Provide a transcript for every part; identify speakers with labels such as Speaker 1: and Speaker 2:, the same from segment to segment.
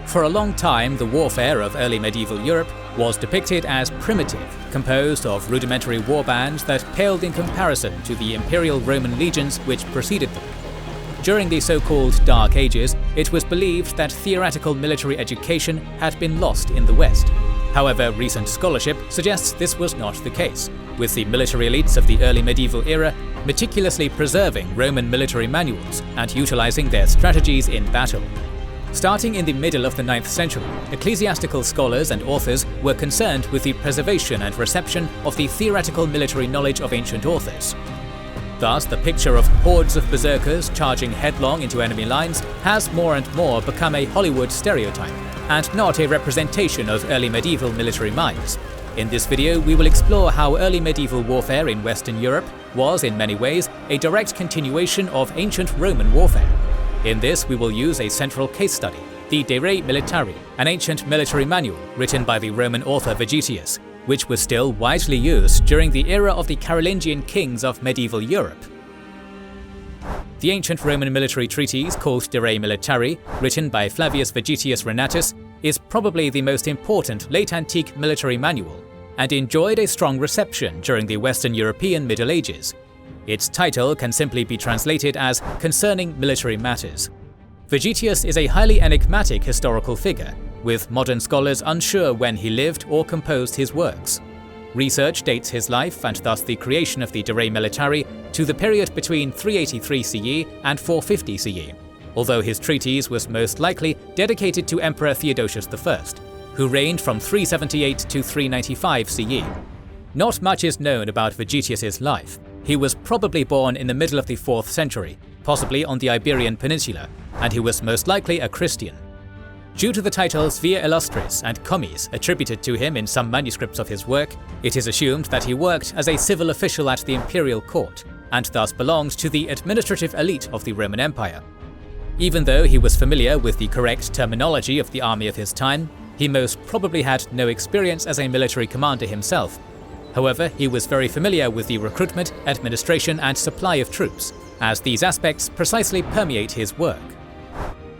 Speaker 1: For a long time, the warfare of early medieval Europe was depicted as primitive, composed of rudimentary warbands that paled in comparison to the imperial Roman legions which preceded them. During the so-called Dark Ages, it was believed that theoretical military education had been lost in the West. However, recent scholarship suggests this was not the case, with the military elites of the early medieval era meticulously preserving Roman military manuals and utilizing their strategies in battle. Starting in the middle of the 9th century, ecclesiastical scholars and authors were concerned with the preservation and reception of the theoretical military knowledge of ancient authors. Thus, the picture of hordes of berserkers charging headlong into enemy lines has more and more become a Hollywood stereotype, and not a representation of early medieval military minds. In this video, we will explore how early medieval warfare in Western Europe was, in many ways, a direct continuation of ancient Roman warfare. In this, we will use a central case study, the De Re Militari, an ancient military manual written by the Roman author Vegetius, which was still widely used during the era of the Carolingian kings of medieval Europe. The ancient Roman military treatise called De Re Militari, written by Flavius Vegetius Renatus, is probably the most important late antique military manual, and enjoyed a strong reception during the Western European Middle Ages. Its title can simply be translated as Concerning Military Matters. Vegetius is a highly enigmatic historical figure, with modern scholars unsure when he lived or composed his works. Research dates his life, and thus the creation of the De Re Militari, to the period between 383 CE and 450 CE, although his treatise was most likely dedicated to Emperor Theodosius I, who reigned from 378 to 395 CE. Not much is known about Vegetius's life. He was probably born in the middle of the 4th century, possibly on the Iberian Peninsula, and he was most likely a Christian. Due to the titles Via Illustris and Commis attributed to him in some manuscripts of his work, it is assumed that he worked as a civil official at the imperial court, and thus belonged to the administrative elite of the Roman Empire. Even though he was familiar with the correct terminology of the army of his time, he most probably had no experience as a military commander himself. However, he was very familiar with the recruitment, administration, and supply of troops, as these aspects precisely permeate his work.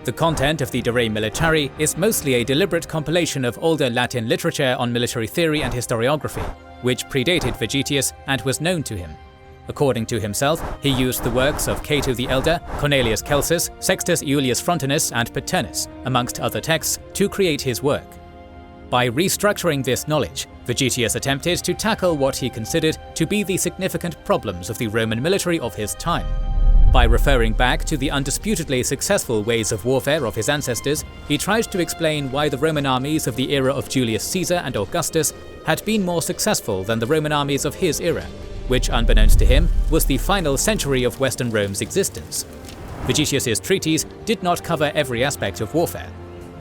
Speaker 1: The content of the De Re Militari is mostly a deliberate compilation of older Latin literature on military theory and historiography, which predated Vegetius and was known to him. According to himself, he used the works of Cato the Elder, Cornelius Celsus, Sextus Iulius Frontinus, and Paternus, amongst other texts, to create his work. By restructuring this knowledge, Vegetius attempted to tackle what he considered to be the significant problems of the Roman military of his time. By referring back to the undisputedly successful ways of warfare of his ancestors, he tried to explain why the Roman armies of the era of Julius Caesar and Augustus had been more successful than the Roman armies of his era, which, unbeknownst to him, was the final century of Western Rome's existence. Vegetius's treatise did not cover every aspect of warfare.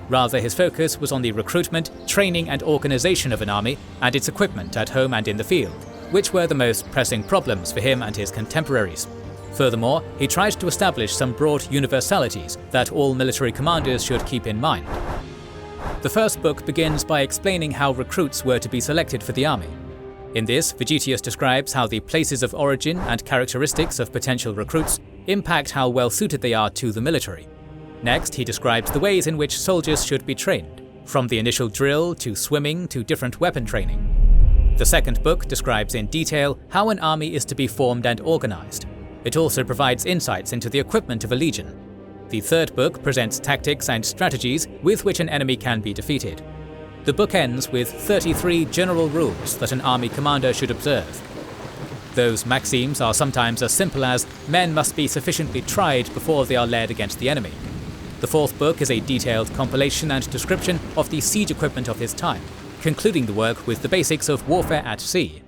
Speaker 1: Rather, his focus was on the recruitment, training, and organization of an army and its equipment at home and in the field, which were the most pressing problems for him and his contemporaries. Furthermore, he tried to establish some broad universalities that all military commanders should keep in mind. The first book begins by explaining how recruits were to be selected for the army. In this, Vegetius describes how the places of origin and characteristics of potential recruits impact how well suited they are to the military. Next, he describes the ways in which soldiers should be trained, from the initial drill to swimming to different weapon training. The second book describes in detail how an army is to be formed and organized. It also provides insights into the equipment of a legion. The third book presents tactics and strategies with which an enemy can be defeated. The book ends with 33 general rules that an army commander should observe. Those maxims are sometimes as simple as men must be sufficiently tried before they are led against the enemy. The fourth book is a detailed compilation and description of the siege equipment of his time, concluding the work with the basics of warfare at sea.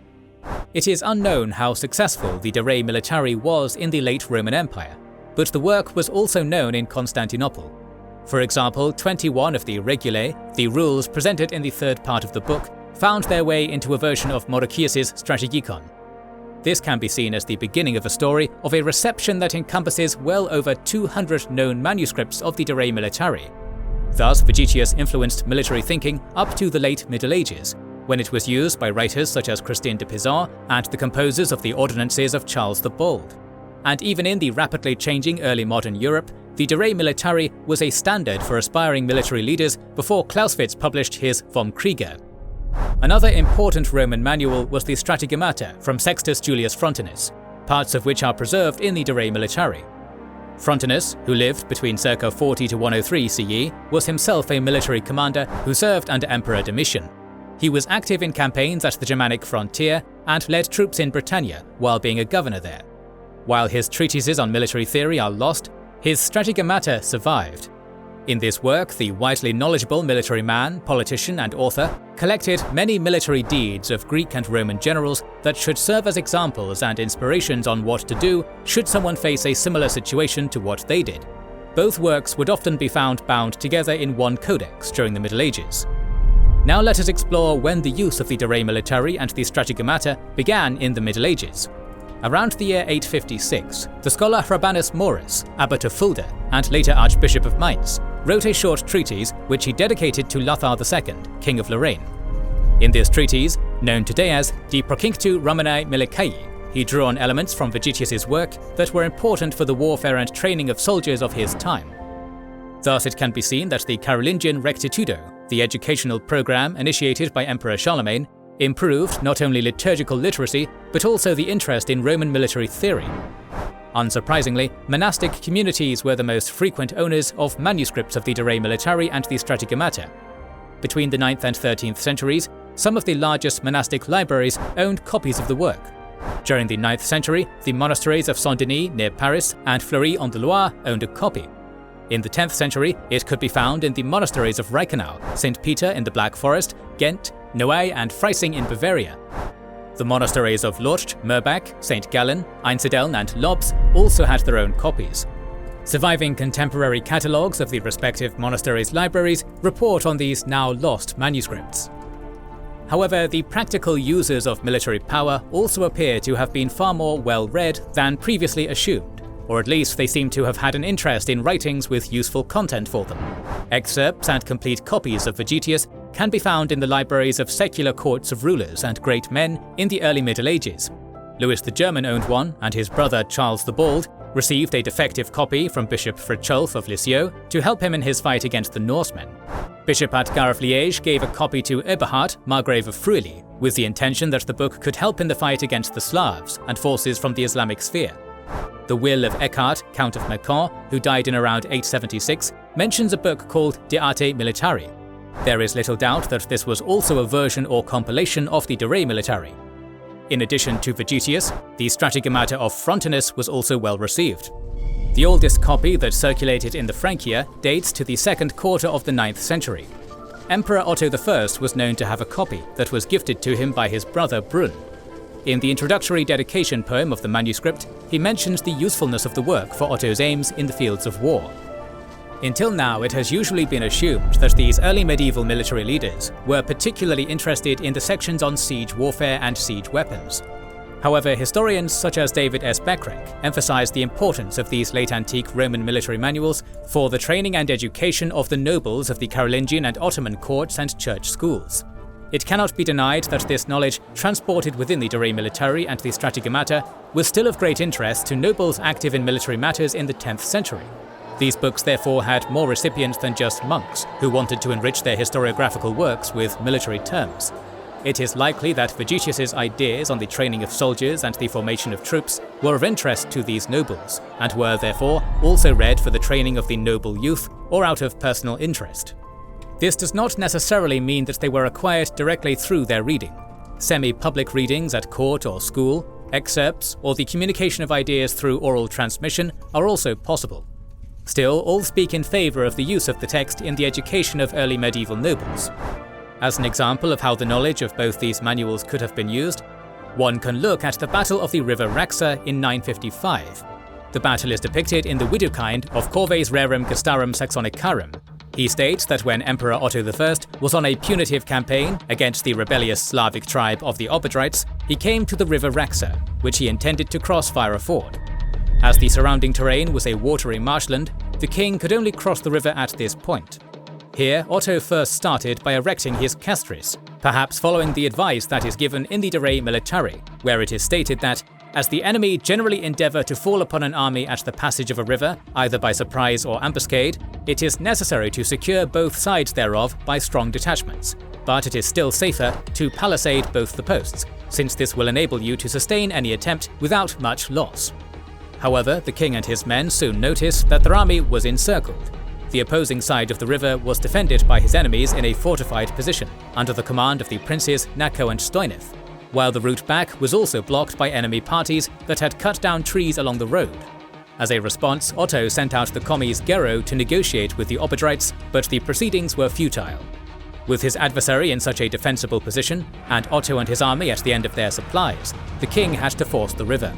Speaker 1: It is unknown how successful the De Re Militari was in the late Roman Empire, but the work was also known in Constantinople. For example, 21 of the regulae, the rules presented in the third part of the book, found their way into a version of Mauricius's Strategikon. This can be seen as the beginning of a story of a reception that encompasses well over 200 known manuscripts of the De Re Militari. Thus, Vegetius influenced military thinking up to the late Middle Ages, when it was used by writers such as Christine de Pizan and the composers of the ordinances of Charles the Bold. and even in the rapidly changing early modern Europe, the Re Militari was a standard for aspiring military leaders before Clausewitz published his Vom Kriege. Another important Roman manual was the Strategemata from Sextus Julius Frontinus, parts of which are preserved in the Re Militari. Frontinus, who lived between circa 40 to 103 CE, was himself a military commander who served under Emperor Domitian. He was active in campaigns at the Germanic frontier and led troops in Britannia while being a governor there. While his treatises on military theory are lost, his Strategemata survived. In this work, the widely knowledgeable military man, politician, and author collected many military deeds of Greek and Roman generals that should serve as examples and inspirations on what to do should someone face a similar situation to what they did. Both works would often be found bound together in one codex during the Middle Ages. Now let us explore when the use of the Re Militari and the Strategemata began in the Middle Ages. Around the year 856, the scholar Rabanus Maurus, abbot of Fulda and later Archbishop of Mainz, wrote a short treatise which he dedicated to Lothar II, King of Lorraine. In this treatise, known today as De Procinctu Romanae Milicae, he drew on elements from Vegetius' work that were important for the warfare and training of soldiers of his time. Thus it can be seen that the Carolingian Rectitudo, the educational program initiated by Emperor Charlemagne, improved not only liturgical literacy, but also the interest in Roman military theory. Unsurprisingly, monastic communities were the most frequent owners of manuscripts of the Re Militari and the Strategemata. Between the 9th and 13th centuries, some of the largest monastic libraries owned copies of the work. During the 9th century, the monasteries of Saint-Denis near Paris and Fleury-en-the-Loire owned a copy. In the 10th century, it could be found in the monasteries of Reichenau, St. Peter in the Black Forest, Ghent, Noailles and Freising in Bavaria. The monasteries of Lorch, Murbach, St. Gallen, Einsiedeln and Lobs also had their own copies. Surviving contemporary catalogues of the respective monasteries' libraries report on these now lost manuscripts. However, the practical users of military power also appear to have been far more well-read than previously assumed, or at least they seem to have had an interest in writings with useful content for them. Excerpts and complete copies of Vegetius can be found in the libraries of secular courts of rulers and great men in the early Middle Ages. Louis the German owned one, and his brother Charles the Bald received a defective copy from Bishop Frithjolf of Lisieux to help him in his fight against the Norsemen. Bishop Atgar of Liège gave a copy to Eberhard, Margrave of Friuli, with the intention that the book could help in the fight against the Slavs and forces from the Islamic sphere. The will of Eckhard, Count of Macon, who died in around 876, mentions a book called De Arte Militari. There is little doubt that this was also a version or compilation of the Re Militari. In addition to Vegetius, the Strategemata of Frontinus was also well received. The oldest copy that circulated in the Francia dates to the second quarter of the 9th century. Emperor Otto I was known to have a copy that was gifted to him by his brother Brun. In the introductory dedication poem of the manuscript, he mentions the usefulness of the work for Otto's aims in the fields of war. Until now, it has usually been assumed that these early medieval military leaders were particularly interested in the sections on siege warfare and siege weapons. However, historians such as David S. Beckrek emphasize the importance of these late antique Roman military manuals for the training and education of the nobles of the Carolingian and Ottoman courts and church schools. It cannot be denied that this knowledge, transported within the Re Militari and the Strategemata, was still of great interest to nobles active in military matters in the 10th century. These books therefore had more recipients than just monks who wanted to enrich their historiographical works with military terms. It is likely that Vegetius' ideas on the training of soldiers and the formation of troops were of interest to these nobles, and were therefore also read for the training of the noble youth or out of personal interest. This does not necessarily mean that they were acquired directly through their reading. Semi-public readings at court or school, excerpts, or the communication of ideas through oral transmission are also possible. Still, all speak in favour of the use of the text in the education of early medieval nobles. As an example of how the knowledge of both these manuals could have been used, one can look at the Battle of the River Raxa in 955. The battle is depicted in the Widukind of Corves Rerum Gestarum Saxonicarum. He states that when Emperor Otto I was on a punitive campaign against the rebellious Slavic tribe of the Obodrites, he came to the River Raxa, which he intended to cross via a ford. As the surrounding terrain was a watery marshland, the king could only cross the river at this point. Here, Otto first started by erecting his castris, perhaps following the advice that is given in the Re Militari, where it is stated that As the enemy generally endeavour to fall upon an army at the passage of a river, either by surprise or ambuscade, it is necessary to secure both sides thereof by strong detachments, but it is still safer to palisade both the posts, since this will enable you to sustain any attempt without much loss. However, the king and his men soon noticed that their army was encircled. The opposing side of the river was defended by his enemies in a fortified position, under the command of the princes Naco and Stoineth, while the route back was also blocked by enemy parties that had cut down trees along the road. As a response, Otto sent out the commies Gero to negotiate with the Obodrites, but the proceedings were futile. With his adversary in such a defensible position, and Otto and his army at the end of their supplies, the king had to force the river.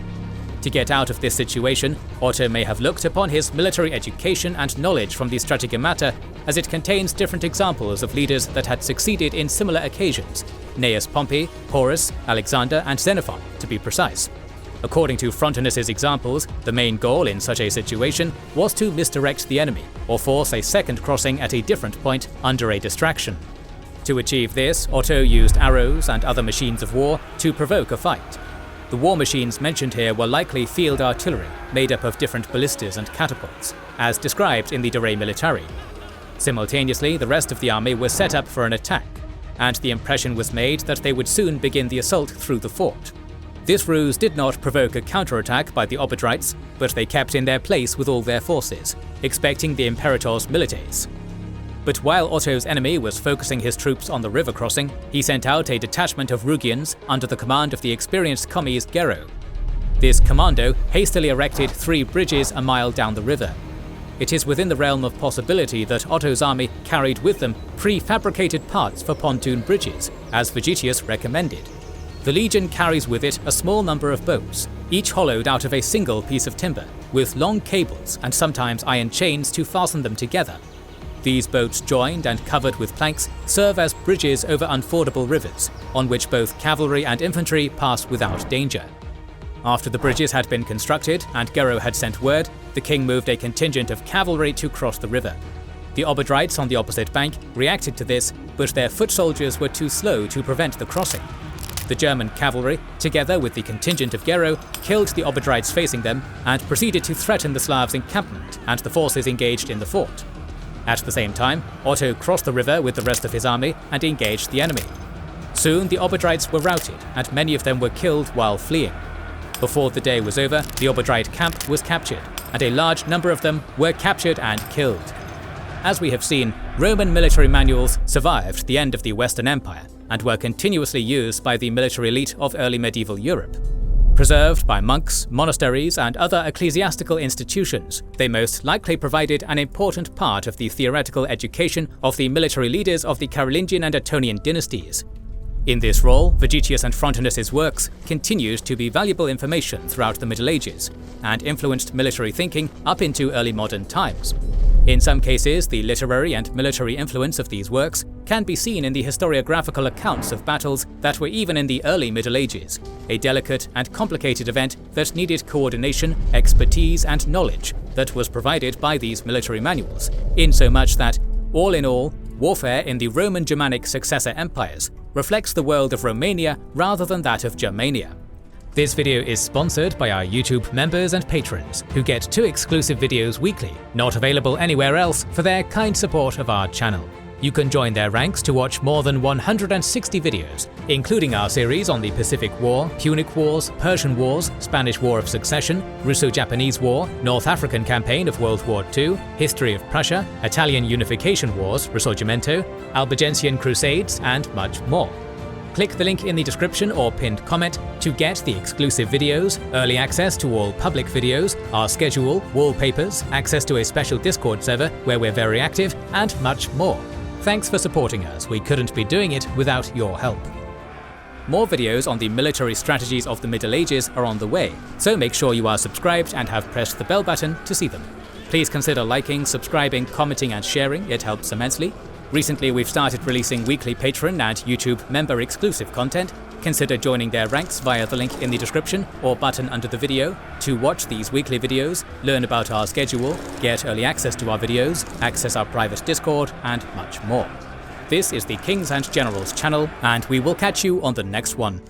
Speaker 1: To get out of this situation, Otto may have looked upon his military education and knowledge from the Strategemata, as it contains different examples of leaders that had succeeded in similar occasions: Gnaeus Pompey, Porus, Alexander, and Xenophon, to be precise. According to Frontinus's examples, the main goal in such a situation was to misdirect the enemy, or force a second crossing at a different point under a distraction. To achieve this, Otto used arrows and other machines of war to provoke a fight. The war machines mentioned here were likely field artillery, made up of different ballistas and catapults, as described in the Re Militari. Simultaneously, the rest of the army was set up for an attack, and the impression was made that they would soon begin the assault through the fort. This ruse did not provoke a counterattack by the Obodrites, but they kept in their place with all their forces, expecting the Imperators Milites. But while Otto's enemy was focusing his troops on the river crossing, he sent out a detachment of Rugians under the command of the experienced commies Gero. This commando hastily erected 3 bridges a mile down the river. It is within the realm of possibility that Otto's army carried with them prefabricated parts for pontoon bridges, as Vegetius recommended. The legion carries with it a small number of boats, each hollowed out of a single piece of timber, with long cables and sometimes iron chains to fasten them together. These boats, joined and covered with planks, serve as bridges over unfordable rivers, on which both cavalry and infantry pass without danger. After the bridges had been constructed and Gero had sent word, the king moved a contingent of cavalry to cross the river. The Obodrites on the opposite bank reacted to this, but their foot soldiers were too slow to prevent the crossing. The German cavalry, together with the contingent of Gero, killed the Obodrites facing them and proceeded to threaten the Slavs' encampment and the forces engaged in the fort. At the same time, Otto crossed the river with the rest of his army and engaged the enemy. Soon the Obodrites were routed, and many of them were killed while fleeing. Before the day was over, the Obodrite camp was captured, and a large number of them were captured and killed. As we have seen, Roman military manuals survived the end of the Western Empire and were continuously used by the military elite of early medieval Europe. Preserved by monks, monasteries, and other ecclesiastical institutions, they most likely provided an important part of the theoretical education of the military leaders of the Carolingian and Ottonian dynasties. In this role, Vegetius and Frontinus' works continued to be valuable information throughout the Middle Ages, and influenced military thinking up into early modern times. In some cases, the literary and military influence of these works can be seen in the historiographical accounts of battles that were even in the early Middle Ages, a delicate and complicated event that needed coordination, expertise, and knowledge that was provided by these military manuals, insomuch that, all in all, warfare in the Roman-Germanic successor empires reflects the world of Romania rather than that of Germania. This video is sponsored by our YouTube members and patrons, who get 2 exclusive videos weekly, not available anywhere else, for their kind support of our channel. You can join their ranks to watch more than 160 videos, including our series on the Pacific War, Punic Wars, Persian Wars, Spanish War of Succession, Russo-Japanese War, North African Campaign of World War II, History of Prussia, Italian Unification Wars, Risorgimento, Albigensian Crusades, and much more. Click the link in the description or pinned comment to get the exclusive videos, early access to all public videos, our schedule, wallpapers, access to a special Discord server where we're very active, and much more. Thanks for supporting us, we couldn't be doing it without your help. More videos on the military strategies of the Middle Ages are on the way, so make sure you are subscribed and have pressed the bell button to see them. Please consider liking, subscribing, commenting and sharing, it helps immensely. Recently we've started releasing weekly Patreon and YouTube member exclusive content. Consider joining their ranks via the link in the description or button under the video to watch these weekly videos, learn about our schedule, get early access to our videos, access our private Discord, and much more. This is the Kings and Generals channel, and we will catch you on the next one.